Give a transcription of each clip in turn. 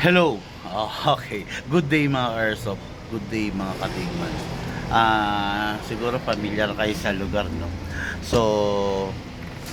Hello. Okay. Good day mga Airsoft. Good day mga katigman. Siguro familiar kayo sa lugar, no? So,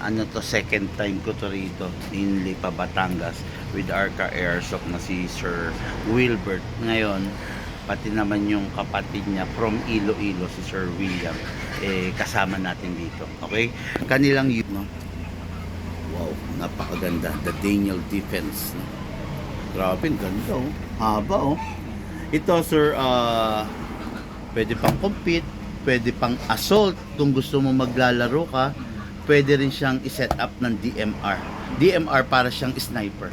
ano to, second time ko to rito in Lipa, Batangas with Arca Airsoft na si Sir Wilbert. Ngayon, pati naman yung kapatid niya from Iloilo, si Sir William, kasama natin dito. Okay? Kanilang yun, no? Wow, napakaganda. The Daniel Defense, no? Grabe, ganda, oh. Haba, oh. Ito, sir, pwede pang compete, pwede pang assault kung gusto mo maglalaro ka. Pwede rin siyang i-set up ng DMR. DMR para siyang sniper.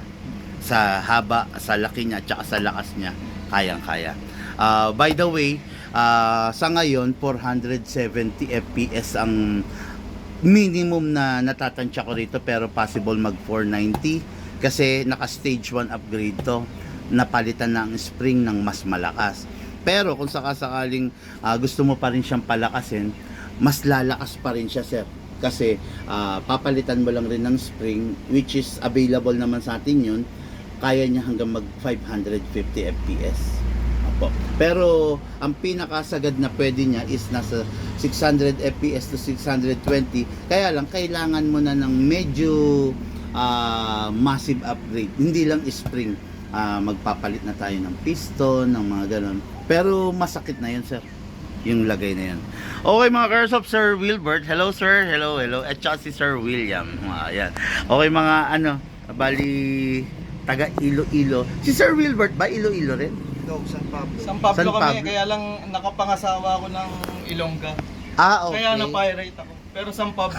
Sa haba, sa laki niya, tsaka sa lakas niya, kayang-kaya. By the way, sa ngayon, 470 FPS ang minimum na natatansya ko rito, pero possible mag 490 kasi naka stage 1 upgrade to, napalitan na ang spring ng mas malakas. Pero kung sakasakaling gusto mo pa rin siyang palakasin, mas lalakas pa rin siya, sir, kasi papalitan mo lang rin ng spring, which is available naman sa atin yun. Kaya niya hanggang mag 550 fps. Opo. Pero ang pinakasagad na pwede niya is nasa 600 fps to 620. Kaya lang kailangan mo na ng medyo massive upgrade, hindi lang spring. Magpapalit na tayo ng piston, ng mga ganon, pero masakit na yun, sir, yung lagay na yan. Okay mga Airsoft, Sir Wilbert, hello sir, hello, at saka si Sir William. Ayan. Okay mga bali taga Iloilo. Si Sir Wilbert ba Iloilo rin? No, San Pablo. San Pablo San kami, Pablo. kaya lang nakapangasawa ko ng Ilongga. Okay. Kaya na-pirate ako. Pero San Pablo.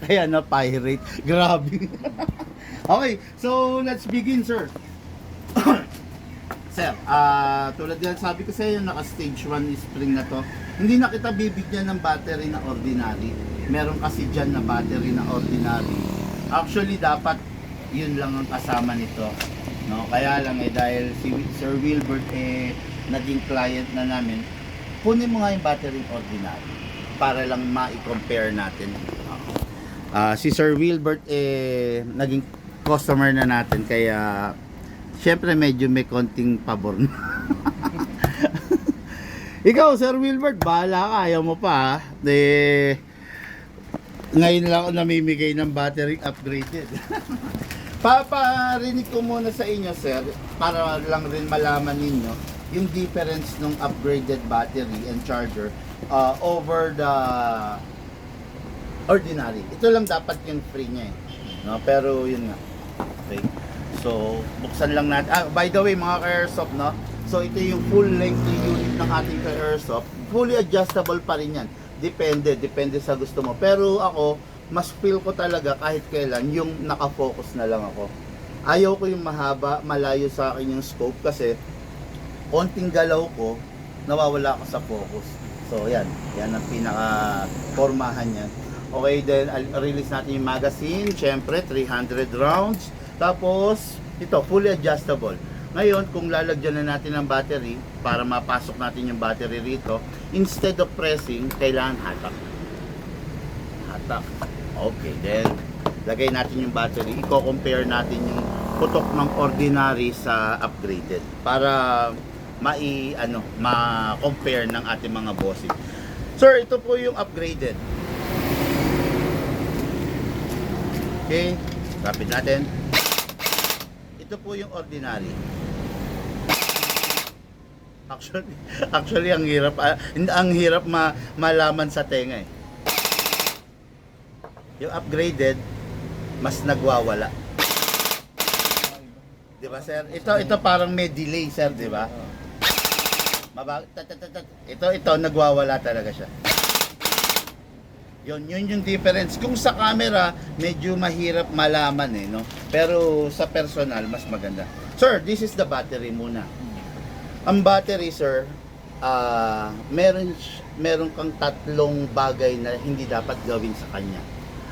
kaya na pirate. Grabe. Okay, so let's begin, sir. Sir, tulad yan sabi ko sa iyo, naka stage 1 spring na to. Hindi na kita bibigyan ng battery na ordinary. Meron kasi dyan na battery na ordinary. Actually, dapat yun lang ang kasama nito, no? Kaya lang dahil si Sir Wilbert naging client na namin, kunin mo nga yung battery ordinary para lang ma-compare natin. Si Sir Wilbert naging customer na natin, kaya syempre medyo may konting pabor na. Ikaw, Sir Wilbert, bahala ka, ayaw mo pa, ngayon lang ako namimigay ng battery upgraded. Paparinig ko muna sa inyo, sir, para lang rin malaman ninyo yung difference ng upgraded battery and charger over the ordinary. Ito lang dapat yung free niya, no? Pero yun nga. Okay. So, buksan lang natin. By the way, mga ka-airsoft, no? So, ito yung full length unit ng ating ka-airsoft. Fully adjustable pa rin yan. Depende sa gusto mo. Pero ako, mas feel ko talaga kahit kailan yung nakafocus na lang ako. Ayaw ko yung mahaba, malayo sa akin yung scope, kasi konting galaw ko, nawawala ako sa focus. So, yan ang pinaka-formahan yan. Okay, then release natin yung magazine. Syempre, 300 rounds. Tapos, ito, fully adjustable. Ngayon, kung lalagyan na natin ng battery, para mapasok natin yung battery rito, instead of pressing, kailangan hatak. Okay, then lagay natin yung battery. I-compare natin yung putok ng ordinary sa upgraded para ma-compare ng ating mga bossing. Sir, ito po yung upgraded. Okay, rapid natin. Ito po yung ordinary. Actually ang hirap malaman sa tenga, Yung upgraded, mas nagwawala. Di ba, sir? Ito parang may delay, sir, di ba? Ito nagwawala talaga siya. Yun yung difference. Kung sa camera, medyo mahirap malaman, no? Pero sa personal, mas maganda. Sir, this is the battery muna. Ang battery, sir, meron kang tatlong bagay na hindi dapat gawin sa kanya.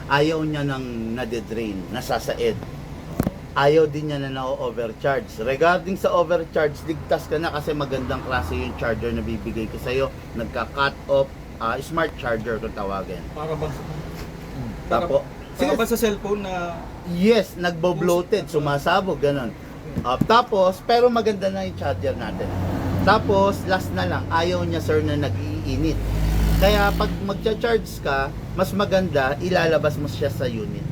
Ayaw niya nang nade-drain, nasasaid. Ayaw din niya na na-overcharge. Regarding sa overcharge, ligtas ka na kasi magandang klase yung charger na bibigay ko sa'yo. Nagka-cut off, smart charger kung tawagin. Para ba? Tapo. Para ba sa cellphone na... Yes, nagbo-bloated, sumasabog, ganun. Tapos, pero maganda na yung charger natin. Tapos, last na lang, ayaw niya sir na nag-iinit. Kaya pag magcha-charge ka, mas maganda, ilalabas mo siya sa unit.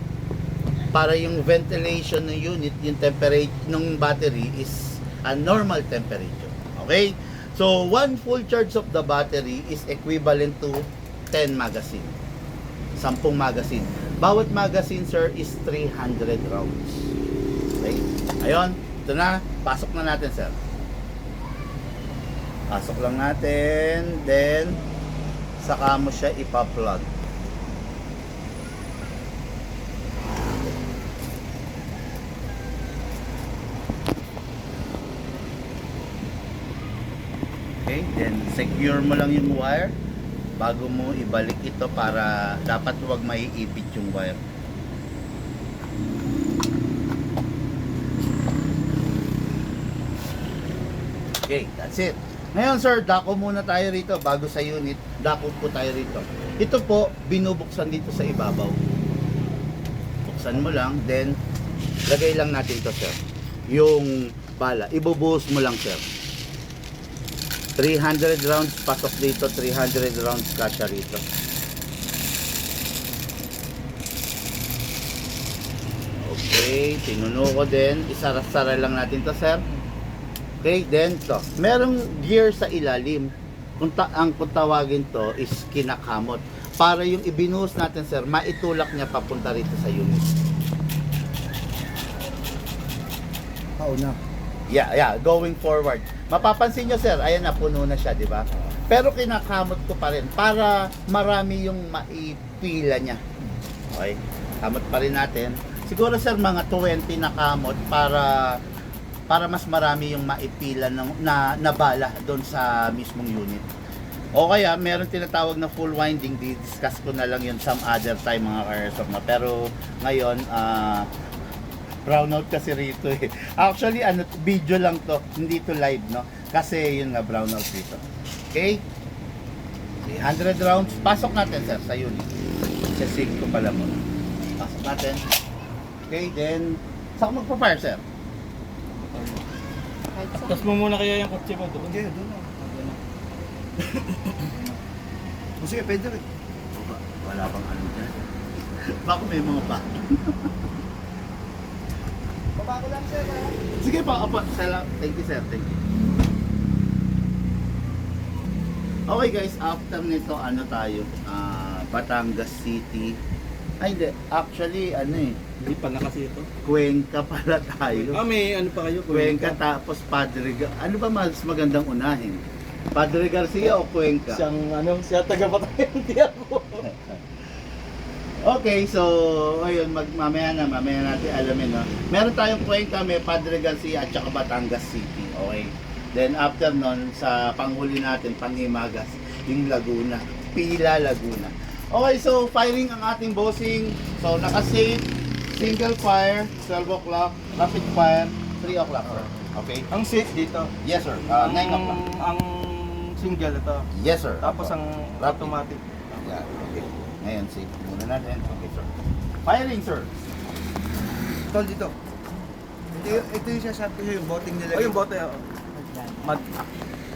Para yung ventilation ng unit, yung temperature ng battery is a normal temperature. Okay? So, one full charge of the battery is equivalent to 10 magazine. 10 magazine. Bawat magazine, sir, is 300 rounds. Okay? Ayun. Ito na, pasok na natin, sir. Pasok lang natin, then saka mo siya ipa-plug. Okay, then secure mo lang yung wire bago mo ibalik ito para dapat huwag maiipit yung wire. Okay, that's it. Ngayon sir, dako muna tayo rito bago sa unit. Dako po tayo rito. Ito po, binubuksan dito sa ibabaw. Buksan mo lang, then lagay lang natin to sir. Yung bala, ibubuhos mo lang sir. 300 rounds pasok dito, 300 rounds kasya rito. Okay, tinuno ko din. Isara-sara lang natin to sir. Okay, then to. Merong gear sa ilalim. Kung tawagin to is kinakamot. Para yung ibinuhos natin sir, maitulak niya papunta rito sa unit. Pauna. Yeah, going forward. Mapapansin nyo sir, ayan na, puno na siya, di ba? Pero kinakamot ko pa rin para marami yung maipila niya. Okay, kamot pa rin natin. Siguro sir, mga 20 na kamot para mas marami yung maipila na bala doon sa mismong unit. O kaya, meron tinatawag na full winding, di-discuss ko na lang yun some other time mga ka-airsoft na. Pero ngayon, brownout kasi rito eh. Actually, video lang to, hindi to live, no? Kasi yun nga, brownout dito. Okay? 300 rounds. Pasok natin, sir, sa unit. Sasig ko pala muna. Pasok natin. Okay, then, saan magpa-fire, sir? Tapos mo muna kaya yung kotse mo doon. Okay, doon na. O sige, pwede rin. Wala pang ano dyan. Baka may mga pa. Baba ko lang, sir. Sige pa, apa. Thank you, sir. Thank you. Okay guys, after nito, ano tayo? Batangas City. Ay, hindi. Actually, Hindi pa na kasi ito. Cuenca pala tayo. May ano pa kayo? Cuenca tapos Padre ano ba mas magandang unahin? Padre Garcia o Cuenca? Siya taga-Batay, hindi ako. Okay, so ayun, mamaya natin alamin, no? Meron tayong Cuenca, may Padre Garcia at saka Batangas City. Okay. Then after nun, sa panghuli natin, Panghimagas, yung Laguna. Pila, Laguna. Okay, so firing ang ating bossing. So naka-save, single fire, 12 o'clock, rapid fire, 3 o'clock. Okay? Ang safe dito. Yes sir, 9 o'clock. Ang single ito. Yes sir. Tapos ang automatic. Yeah, okay. Ngayon, save muna natin. Okay sir. Firing sir. Tol, dito. Ito yung sasabi ko yung boting nila. Yung bote.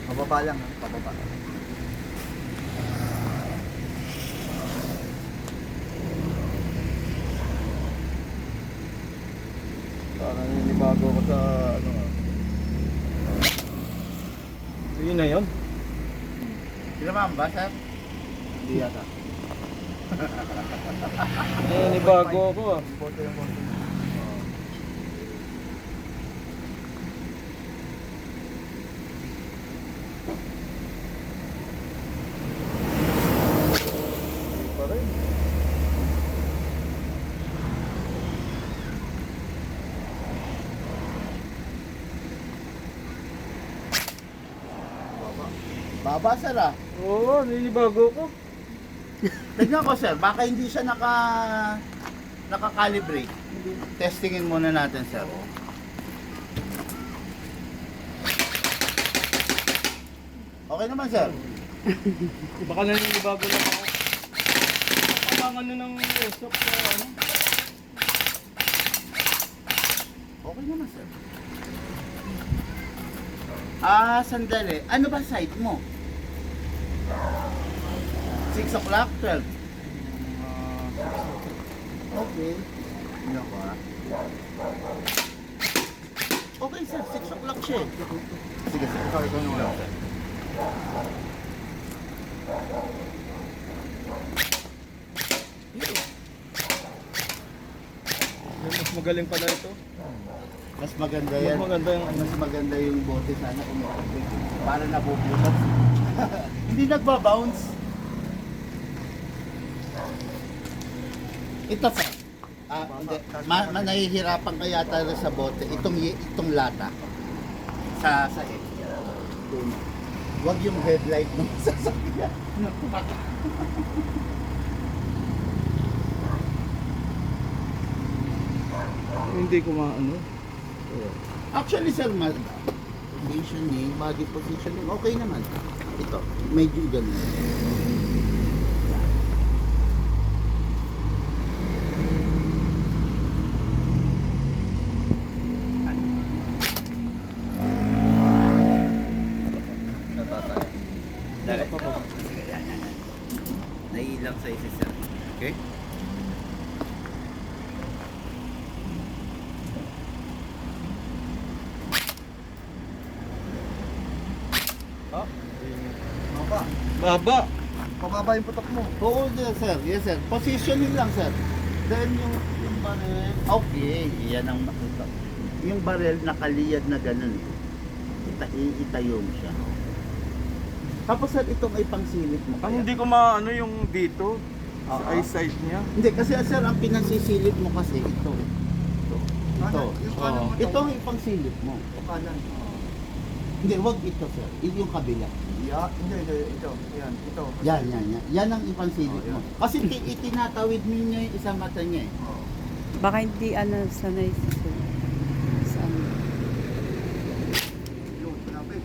Pababa lang, ha? Pababa. Parang ninibago ko sa So yun na yun. Tinamaan ba sir? Hindi yata. Ninibago ako ah. Bote yung bote. Pa rin. Baba sir ah. Oo, ninibago ko. Tignan ko sir, baka hindi siya naka-calibrate. Testingin muna natin sir. Okay naman sir. Baka naninibago lang ako. Parang ano ng resop sa ano. Okay naman sir. Sandali. Ano ba site mo? 6 o'clock, 12. Okay. Hindi ako ah. Okay, sir. 6 o'clock siya. Sige, sir. Ikaw naman. Mas magaling pala ito. Mas maganda yan. Mas maganda yung ano. Mas maganda yung bote sana kung may para nabubutas. Hindi nagbabounce. Ito sir. Hindi. Nahihirapan ka yata rin sa bote. Itong lata. Sa head. Huwag yung headlight ng sasakyan. Hindi ko maano. Actually sir, positioning, body positioning, okay naman. Ito, medyo ganun. Dali. Sige, yan. Naiilang sa isa sir. Okay? Ha? Baba. Baba. Pababa yung putok mo. Oo, yes, sir. Yes, sir. Positioning lang, sir. Then yung barrel, okay, yan ang makita. Yung barrel nakaliyad na ganun. Itayo mo siya. Tapos sir, itong ay pangsilip mo. Ang kaya. hindi ko maano yung dito. Sa Oo. eyesight niya. Hindi, kasi sir, ang pinansisilip mo kasi ito. Ito. Yung kanan mo. Ito ang ipangsilip mo. Yung kanan. Hindi, wag ito, sir. Yung kabila. Yeah, hindi. Ito. Yan. Ito. Yan. Yan ang ipangsilip Oh, mo. yan. Kasi itinatawid mo niya yung isang mata niya eh. Oh. Baka hindi sanay sa ano. Yun, pinapit.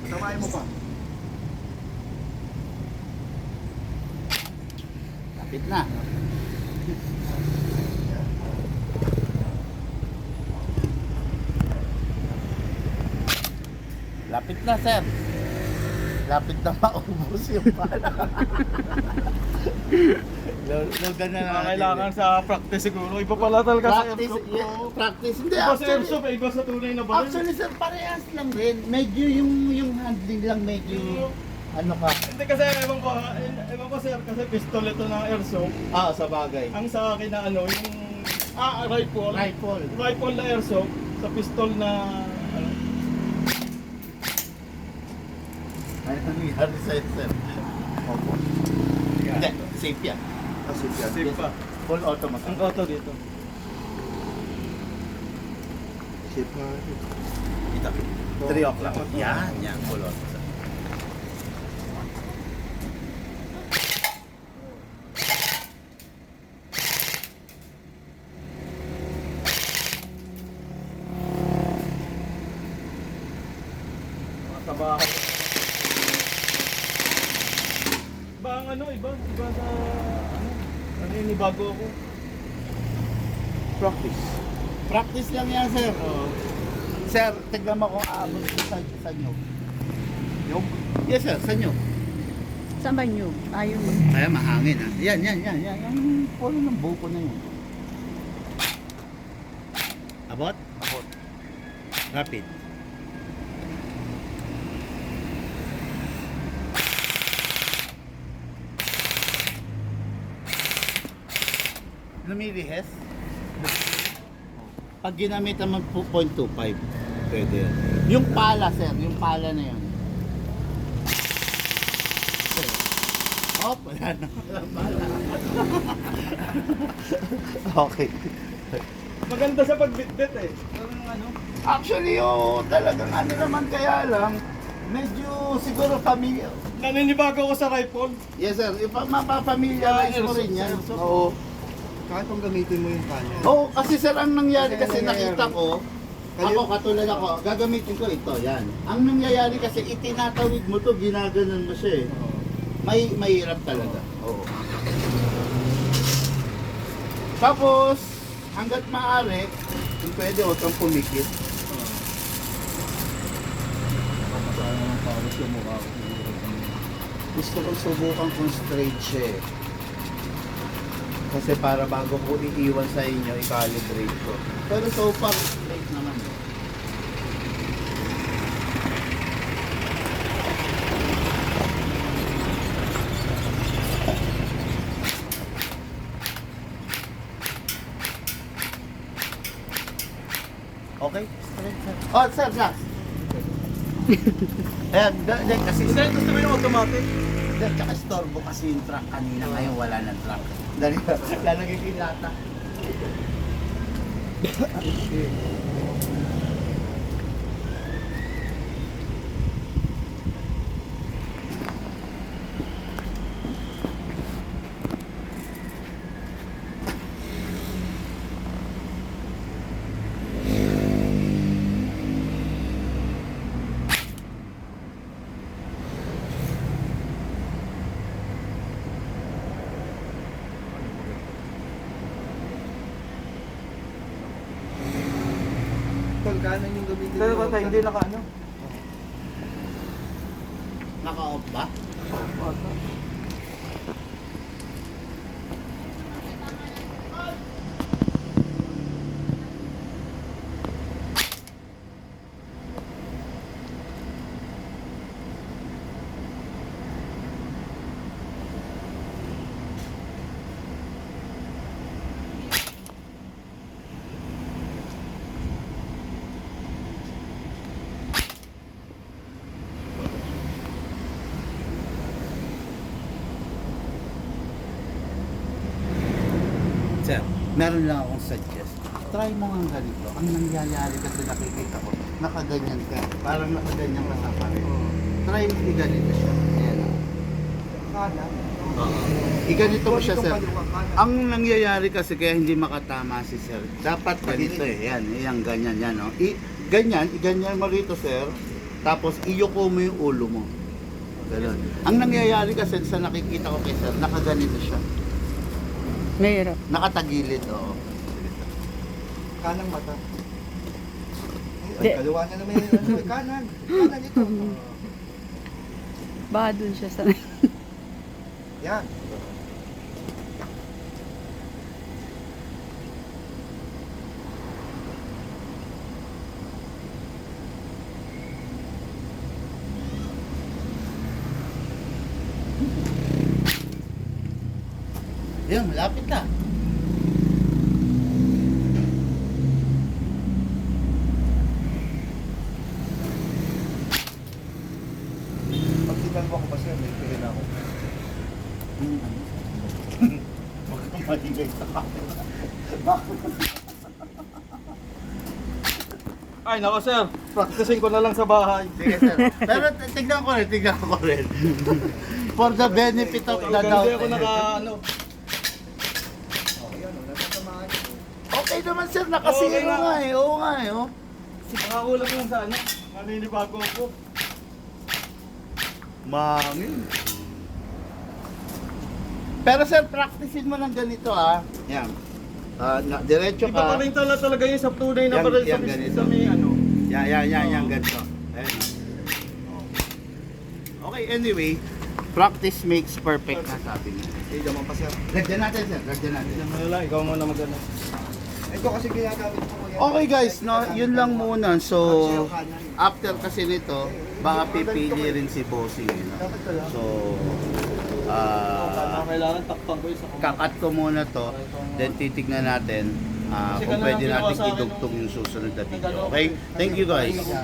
Samahin mo pa. Lapit na. Lapit na, sir. Lapit na maubos yung pala. Logan na natin. Kailangan sa practice siguro. Iba pala talaga sa Practice, airsoft. yeah, practice. Hindi, Iba sa actually, airsoft, iba sa tunay na baril. actually, sir, parehas lang rin. Medyo yung handling lang, medyo, ano ka. Hindi kasi ewan ko sir, kasi pistol ito ng airsoft. Sa bagay. Ang sa akin na ano, yung rifle. Rifle. Rifle na airsoft sa pistol na ano. Ano nangyari sa'yo, sir? Opo. Hindi, safe yan. Kasi yan. Safe pa. Full auto mo, sir. Ang auto dito. Safe na. Ito. 3 o'clock. Yan. Full auto, sir. Sa bahay. Iba ang ano, iba sa ano yun, bago ako. Practice. Practice lang yan, sir. Oo. Sir, tignan mo kung aabot ko sa inyo. Yung? Yes, sir. Sa inyo. Saan ba nyo? Ayun. Kaya mahangin, ha? Yan. Yung puno ng buko na yun. Abot? Abot. Rapid. Lumilihes? Pag ginamit naman po 0.25, pwede yan. Yung pala, sir, yung pala na yun. Oh, wala na. Walang pala. Okay. Maganda sa pagbitbit eh. Ano? Actually, talagang ano naman kaya lang, medyo siguro familiar. Naninibago ako sa rifle. Yes, sir. Mapapamiliarize mo rin yan. Airsoft. Oo. Kahit kung gamitin mo yung kanya. Oo, kasi sir, ang nangyari kasi Kasi nakita ko, ako katulad ako, gagamitin ko ito, yan. Ang nangyayari kasi itinatawid mo to, ginaganon mo siya eh. Mahirap talaga. Oo. Tapos, hanggat maaari, kung pwede, huwag kang pumikit. naman pawis yung mukha ko. Gusto ko subukan kung straight siya eh. Kasi para bago ko iiwan sa inyo, i-calibrate ko. Pero so far, straight naman eh. Okay, straight sir. Oh, sir, last. Ayan, kasi Hindi, gusto mo yung automatic? tsaka storbo kasi yung truck kanina, ngayon wala ng truck. Dali, lalagay ko yung lata. Tol, kanan yung gamitin Pero mo. bata, hindi naka ano. Naka-off ba? Sir, meron lang akong suggest. Try mo nga ganito. Ang nangyayari kasi nakikita ko, nakaganyan ka. Parang nakaganyan ka sa parin. Try mo i-ganito siya. Ayan. Kanan. I-ganito mo siya, Itong sir. kaliwa, kanan. Ang nangyayari kasi kaya hindi makatama si sir. Dapat ganito eh. Yan, yan, ganyan, yan. No? Ganyan mo rito, sir. Tapos iyuko mo yung ulo mo. Ganun. Ang nangyayari kasi sa nakikita ko kay sir, nakaganito siya. Mahirap. Nakatagilid, oo. Kanang mata. Di. Ay, kaliwa na naman yung ano, kanan. Kanan ito. Baka dun siya sa... Yan. Yan, malapit na. Pag tignan mo ako pa siya, may tingin ako. Huwag kang maligay sa camera. Ay, nako sir. Practicing ko na lang sa bahay. Sige, sir. Pero tignan ko rin. For the benefit of the Hindi doubt. ako naka ano. Oh, yan o, natatamaan ko. Okay naman, sir. Nakasiro Okay na. nga eh. Oo nga eh. Oh. Nakakulang yung sa ano. Maninibago ako. Mangin. Pero sir, practicein mo ng ganito ah. Yan. Diretso Iba pa ka. rin talaga yung sa tunay na Yan, baril yan, sa ganito. may ano. Yan, ganito. Ayan. Okay, anyway. Practice makes perfect na sabi niya. Hindi naman pa siya. Lagyan natin, sir. Lagyan natin. Yan mo na lang, ikaw muna mag-ano. Ito kasi ginagamit ko yan. Okay guys, no, yun lang muna. So, Siya kanan. after kasi nito, baka pipili rin si Bossing. You know? Dapat ka lang. So, Kailangan takpan ko yung sa kakat ko muna to, then titignan natin Kasi kung ganun pwede ang ginawa natin sa akin idugtong nung- yung susunod na video. Okay? Thank you guys. Ano mo?